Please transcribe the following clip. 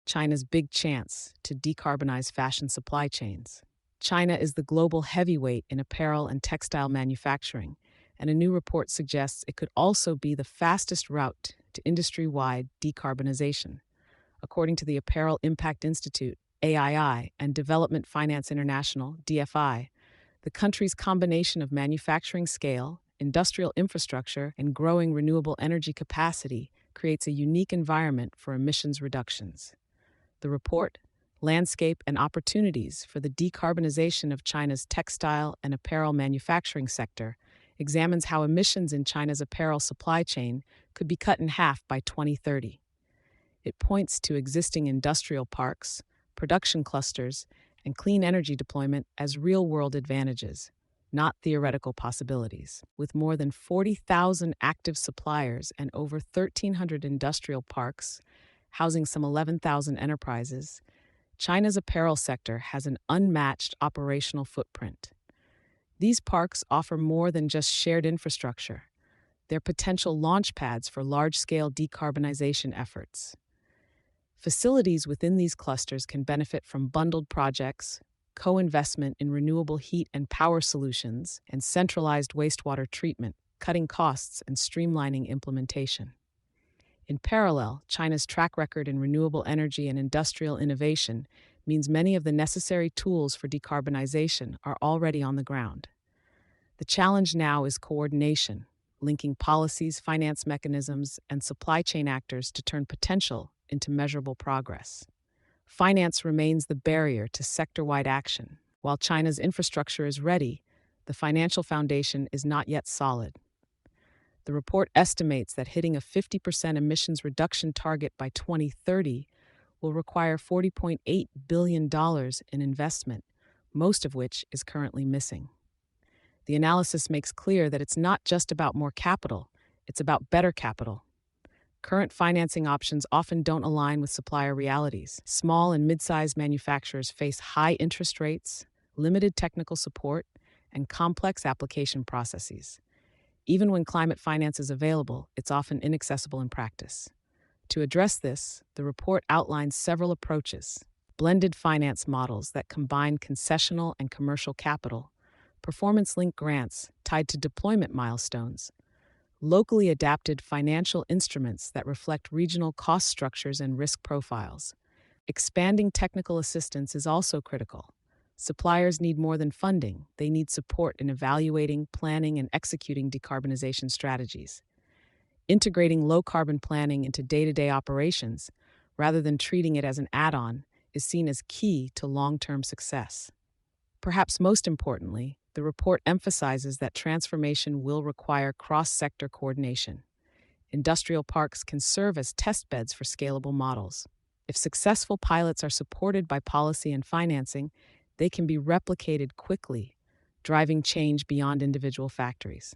China's big chance to decarbonize fashion supply chains. China is the global heavyweight in apparel and textile manufacturing, and a new report suggests it could also be the fastest route to industry-wide decarbonization. According to the Apparel Impact Institute, AII, and Development Finance International, DFI, the country's combination of manufacturing scale, industrial infrastructure, and growing renewable energy capacity creates a unique environment for emissions reductions. The report, Landscape and Opportunities for the Decarbonization of China's Textile and Apparel Manufacturing Sector, examines how emissions in China's apparel supply chain could be cut in half by 2030. It points to existing industrial parks, production clusters, and clean energy deployment as real-world advantages, not theoretical possibilities. With more than 40,000 active suppliers and over 1,300 industrial parks, housing some 11,000 enterprises, China's apparel sector has an unmatched operational footprint. These parks offer more than just shared infrastructure. They're potential launchpads for large-scale decarbonization efforts. Facilities within these clusters can benefit from bundled projects, co-investment in renewable heat and power solutions, and centralized wastewater treatment, cutting costs and streamlining implementation. In parallel, China's track record in renewable energy and industrial innovation means many of the necessary tools for decarbonization are already on the ground. The challenge now is coordination, linking policies, finance mechanisms, and supply chain actors to turn potential into measurable progress. Finance remains the barrier to sector-wide action. While China's infrastructure is ready, the financial foundation is not yet solid. The report estimates that hitting a 50% emissions reduction target by 2030 will require $40.8 billion in investment, most of which is currently missing. The analysis makes clear that it's not just about more capital, it's about better capital. Current financing options often don't align with supplier realities. Small and mid-sized manufacturers face high interest rates, limited technical support, and complex application processes. Even when climate finance is available, it's often inaccessible in practice. To address this, the report outlines several approaches: blended finance models that combine concessional and commercial capital, performance-linked grants tied to deployment milestones, locally adapted financial instruments that reflect regional cost structures and risk profiles. Expanding technical assistance is also critical. Suppliers need more than funding, they need support in evaluating, planning, and executing decarbonization strategies. Integrating low-carbon planning into day-to-day operations, rather than treating it as an add-on, is seen as key to long-term success. Perhaps most importantly, the report emphasizes that transformation will require cross-sector coordination. Industrial parks can serve as test beds for scalable models. If successful pilots are supported by policy and financing, they can be replicated quickly, driving change beyond individual factories.